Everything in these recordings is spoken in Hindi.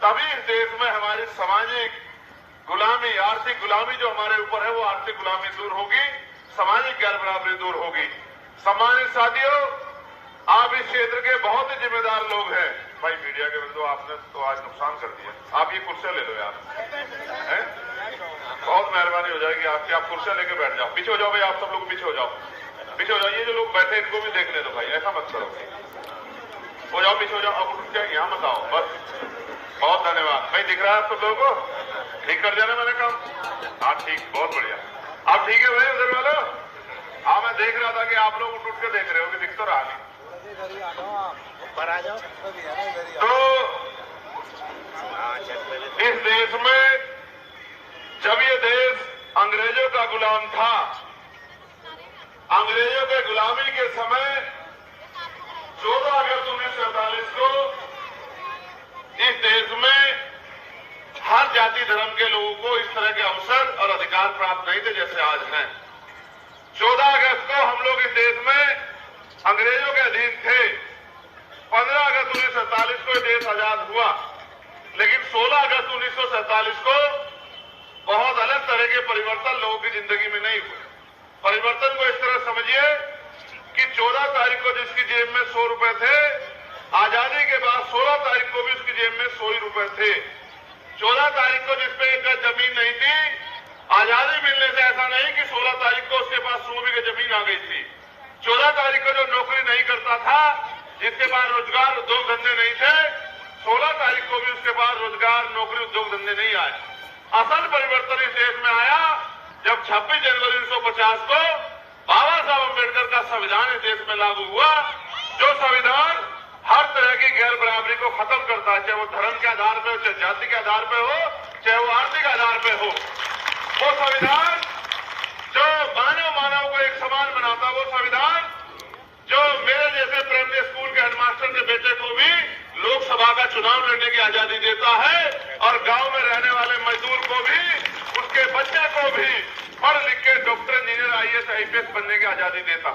तभी इस देश में हमारी सामाजिक गुलामी, आर्थिक गुलामी जो हमारे ऊपर है, वो आर्थिक गुलामी दूर होगी, सामाजिक गैर बराबरी दूर होगी। सम्मानित साथियों, आप इस क्षेत्र के बहुत ही जिम्मेदार लोग हैं। भाई मीडिया के बंधु, आपने तो आज नुकसान कर दिया। आप ये कुर्सियां ले लो यार, है? बहुत मेहरबानी हो जाएगी आपकी। आप कुर्सियां लेके बैठ जाओ, पीछे हो जाओ भाई, आप सब लोग पीछे हो जाओ, पीछे हो जाओ। ये जो लोग बैठे इनको भी देखने दो भाई, ऐसा मत करो। हो जाओ, पीछे हो जाओ। अब क्या यहाँ मत आओ, बस। बहुत धन्यवाद भाई। दिख रहा है आप सब लोगों को? ठीक कर दिया ना मैंने काम? हाँ ठीक, बहुत बढ़िया। आप ठीक है भाई उधर वालों? हाँ, मैं देख रहा था कि आप लोग उठ के देख रहे हो कि दिख तो रहा नहीं। ऊपर आ जाओ। तो इस देश में जब ये देश अंग्रेजों का गुलाम था, अंग्रेजों के गुलामी के समय 14 अगस्त 1947 को इस देश में हर जाति धर्म के लोगों को इस तरह के अवसर और अधिकार प्राप्त नहीं थे जैसे आज हैं। 14 अगस्त को हम लोग इस देश में अंग्रेजों के अधीन थे। 15 अगस्त 1947 को देश आजाद हुआ, लेकिन 16 अगस्त 1947 को बहुत अलग तरह के परिवर्तन लोगों की जिंदगी में नहीं हुए। परिवर्तन को इस तरह समझिए कि 14 तारीख को जिसकी जेब में 100 रुपए थे, आजादी के बाद 16 तारीख को भी उसकी जेब में 100 ही रुपए थे। 14 तारीख को जिसपे एक गज जमीन नहीं थी, आजादी मिलने से ऐसा नहीं कि 16 तारीख को उसके पास 100 बीघे जमीन आ गई थी। 14 तारीख को जो नौकरी नहीं करता था, जिसके पास रोजगार उद्योग धंधे नहीं थे, 16 तारीख को भी उसके पास रोजगार नौकरी उद्योग धंधे नहीं आए। असल परिवर्तन इस देश में आया जब 26 जनवरी 1950 को बाबा साहब अम्बेडकर का संविधान इस देश में लागू हुआ, जो संविधान हर तरह की गैर बराबरी को खत्म करता है, चाहे वो धर्म के आधार पर हो, चाहे जाति के आधार पर हो, चाहे वो आर्थिक आधार पर हो। वो संविधान जो मानव को एक समान बनाता, वो संविधान जो मेरे जैसे प्राइमरी स्कूल के हेडमास्टर के बेटे को भी लोकसभा का चुनाव लड़ने की आजादी देता है, और गांव में रहने वाले मजदूर को भी, उसके बच्चे को भी पढ़ लिख के डॉक्टर, इंजीनियर, IAS, IPS बनने की आजादी देता।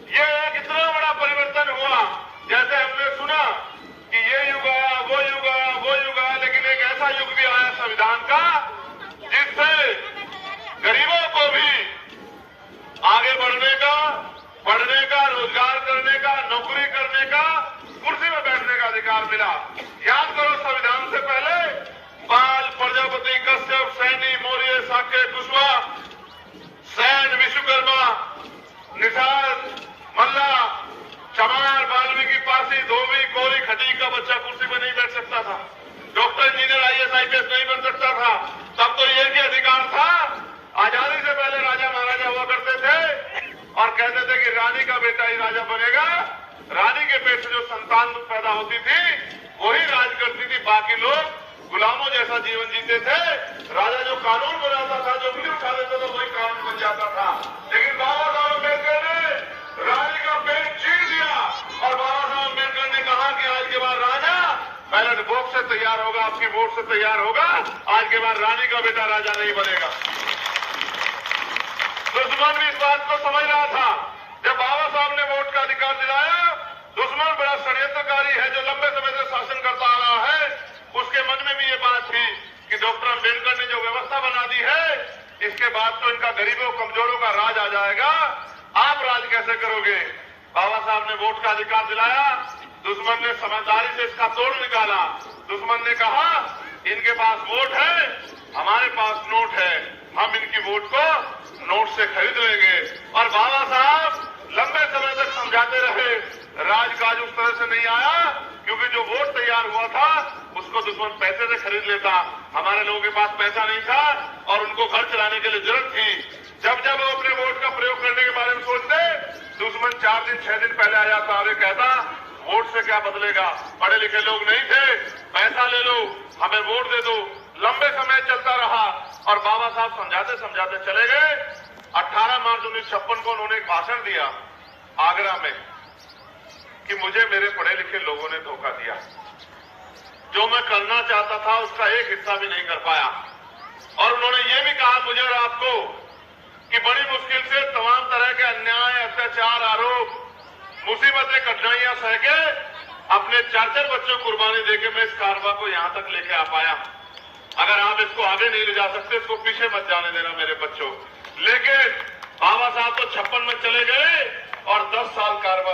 ये एक इतना बड़ा परिवर्तन हुआ, जैसे हमने सुना कि ये युग आया, वो युग आया, वो युग आया, लेकिन एक ऐसा युग भी आया संविधान का जिससे गरीबों को भी आगे बढ़ने का, पढ़ने का, रोजगार करने का, नौकरी करने का, कुर्सी में बैठने का अधिकार मिला। याद करो, संविधान से पहले पाल, प्रजापति, कश्यप, सैनी, मौर्य, साक्य, कुशवाहा, सैन, विश्वकर्मा, निषाद, मल्ला, चमार, वाल्मीकि, पासी, धोबी, कोरी, खटीक का बच्चा कुर्सी में नहीं बैठ सकता था। डॉक्टर, इंजीनियर, IAS, IPS नहीं बन सकता था। तब तो ये भी अधिकार था। आजादी से पहले राजा महाराजा हुआ करते थे और कहते थे कि रानी का बेटा ही राजा बनेगा। रानी के पेट से जो संतान पैदा होती थी वही राज करती थी, बाकी लोग गुलामों जैसा जीवन जीते थे। राजा जो कानून बनाता था, जो उंगली उठा देता था, वही कानून बन जाता था। लेकिन बाबा साहब अम्बेडकर ने रानी का पेट चीर दिया और बाबा साहब अम्बेडकर ने कहा कि आज के बाद राजा बैलेट बॉक्स से तैयार होगा, आपकी वोट से तैयार होगा, आज के बाद रानी का बेटा राजा नहीं बनेगा। दुश्मन भी इस बात को समझ रहा था। जब बाबा साहब ने वोट का अधिकार दिलाया, दुश्मन बड़ा षड्यंत्रकारी है जो लंबे समय से शासन करता आ रहा है, उसके मन में भी ये बात थी कि डॉक्टर अम्बेडकर ने जो व्यवस्था बना दी है, इसके बाद तो इनका गरीबों कमजोरों का राज आ जाएगा, आप राज कैसे करोगे। बाबा साहब ने वोट का अधिकार दिलाया, दुश्मन ने समझदारी से इसका तोड़ निकाला। दुश्मन ने कहा इनके पास वोट है, हमारे पास नोट है, हम इनकी वोट को नोट से खरीद लेंगे। और बाबा साहब लंबे समय तक समझाते रहे, राजकाज उस तरह से नहीं आया, क्योंकि जो वोट तैयार हुआ था उसको दुश्मन पैसे से खरीद लेता। हमारे लोगों के पास पैसा नहीं था और उनको घर चलाने के लिए जरूरत थी। जब जब वो अपने वोट का प्रयोग करने के बारे में सोचते, दुश्मन 4 दिन 6 दिन पहले आ जाता और कहता वोट से क्या बदलेगा, पढ़े लिखे लोग नहीं थे, पैसा ले लो, हमें वोट दे दो। लंबे समय चलता रहा और बाबा साहब समझाते समझाते चले गए। 18 मार्च 1956 को उन्होंने एक भाषण दिया आगरा में कि मुझे मेरे पढ़े लिखे लोगों ने धोखा दिया, जो मैं करना चाहता था उसका एक हिस्सा भी नहीं कर पाया। और उन्होंने ये भी कहा मुझे और आपको कि बड़ी मुश्किल से तमाम तरह के अन्याय, अत्याचार, आरोप, मुसीबतें, कठिनाइयां सह के अपने 4-4 बच्चों को कुर्बानी देके मैं इस कारवा को यहां तक लेके आ पाया। अगर आप इसको आगे नहीं ले जा सकते, इसको पीछे मत जाने देना मेरे बच्चों। लेकिन बाबा साहब तो 56 में चले गए और 10 साल कारवा